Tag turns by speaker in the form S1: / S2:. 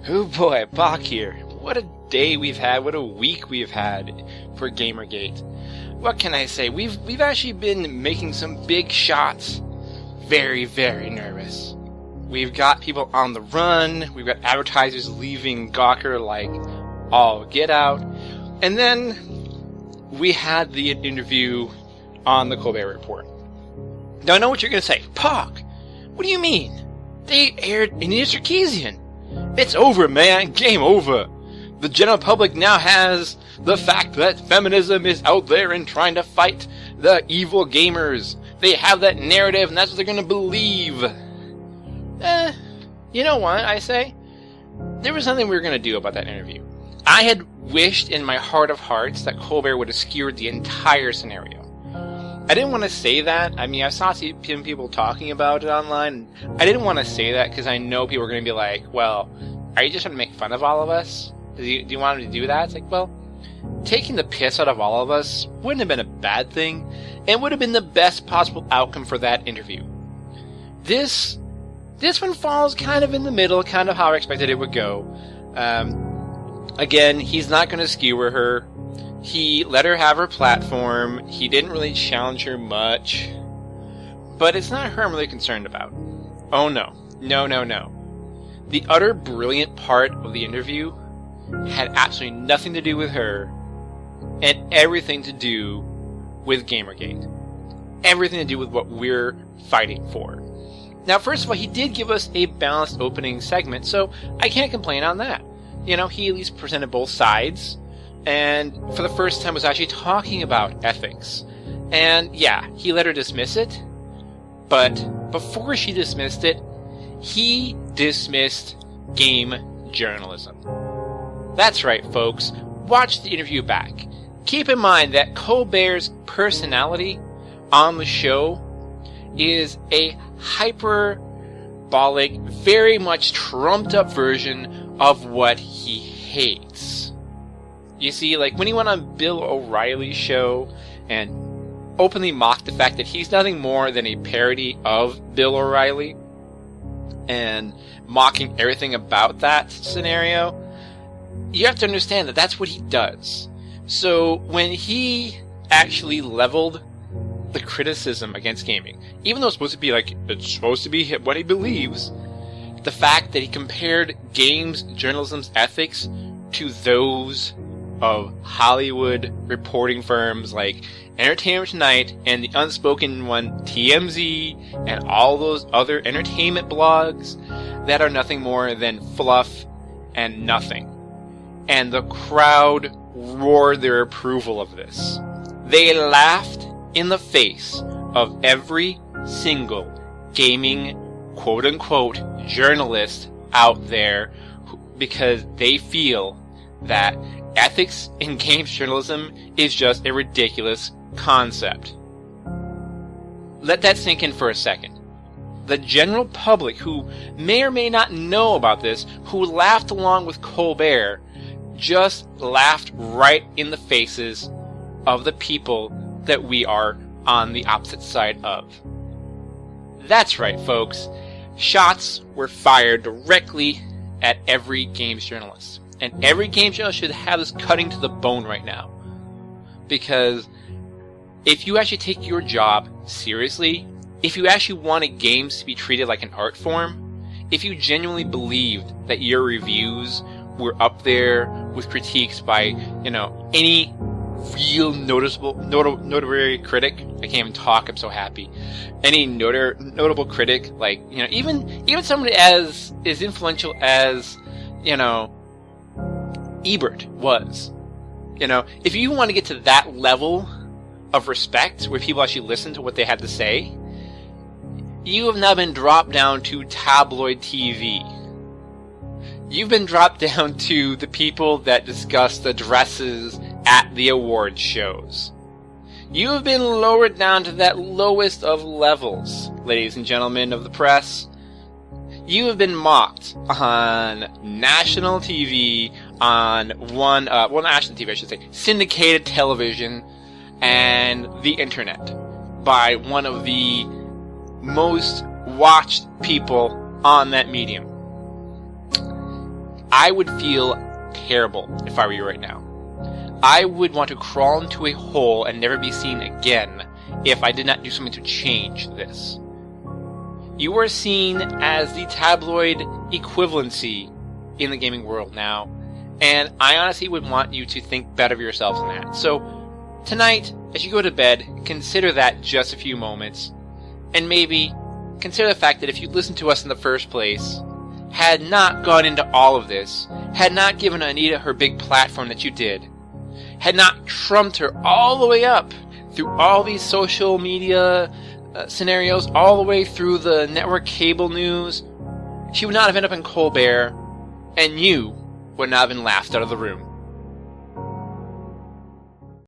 S1: Oh boy, Bach here. What a day we've had, what a week we've had for Gamergate. What can I say? We've actually been making some big shots. Very, very nervous. We've got people on the run, we've got advertisers leaving Gawker like all get out. And then we had the interview on the Colbert Report. Now I know what you're going to say. Puck, what do you mean? They aired Anita Sarkeesian. It's over, man. Game over. The general public now has the fact that feminism is out there and trying to fight the evil gamers. They have that narrative and that's what they're going to believe. You know what, I say? There was something we were going to do about that interview. I had wished in my heart of hearts that Colbert would have skewered the entire scenario. I didn't want to say that. I mean, I saw some people talking about it online. I didn't want to say that because I know people are going to be like, well, are you just trying to make fun of all of us? Do you want him to do that? It's like, well, taking the piss out of all of us wouldn't have been a bad thing, and would have been the best possible outcome for that interview. This one falls kind of in the middle, kind of how I expected it would go. Again, he's not going to skewer her. He let her have her platform. He didn't really challenge her much. But it's not her I'm really concerned about. Oh no. No. The utter brilliant part of the interview had absolutely nothing to do with her and everything to do with Gamergate. Everything to do with what we're fighting for. Now, first of all, he did give us a balanced opening segment, so I can't complain on that. You know, he at least presented both sides, and for the first time was actually talking about ethics. And yeah, he let her dismiss it, but before she dismissed it, he dismissed game journalism. That's right, folks. Watch the interview back. Keep in mind that Colbert's personality on the show is a hyperbolic, very much trumped up version of what he hates. You see, like when he went on Bill O'Reilly's show and openly mocked the fact that he's nothing more than a parody of Bill O'Reilly and mocking everything about that scenario, you have to understand that that's what he does. So when he actually leveled the criticism against gaming, even though it's supposed to be like, it's supposed to be what he believes, the fact that he compared games journalism's ethics to those of Hollywood reporting firms like Entertainment Tonight and the unspoken one TMZ and all those other entertainment blogs that are nothing more than fluff and nothing. And the crowd roared their approval of this. They laughed in the face of every single gaming quote-unquote journalist out there because they feel that ethics in games journalism is just a ridiculous concept. Let that sink in for a second. The general public, who may or may not know about this, who laughed along with Colbert, just laughed right in the faces of the people that we are on the opposite side of. That's right, folks. Shots were fired directly at every games journalist. And every games journalist should have this cutting to the bone right now. Because if you actually take your job seriously, if you actually wanted games to be treated like an art form, if you genuinely believed that your reviews were up there with critiques by, any real notable critic. I can't even talk, I'm so happy. Any notable critic, like, even somebody as influential as, Ebert was. If you want to get to that level of respect where people actually listen to what they had to say, you have now been dropped down to tabloid TV. You've been dropped down to the people that discuss the dresses at the awards shows. You have been lowered down to that lowest of levels, ladies and gentlemen of the press. You have been mocked on national TV, on national TV I should say, syndicated television, and the internet by one of the most watched people on that medium. I would feel terrible if I were you right now. I would want to crawl into a hole and never be seen again if I did not do something to change this. You are seen as the tabloid equivalency in the gaming world now, and I honestly would want you to think better of yourselves than that. So, tonight, as you go to bed, consider that just a few moments, and maybe consider the fact that if you listened to us in the first place, had not gone into all of this, had not given Anita her big platform that you did, had not trumped her all the way up through all these social media scenarios, all the way through the network cable news, she would not have ended up in Colbert, and you would not have been laughed out of the room.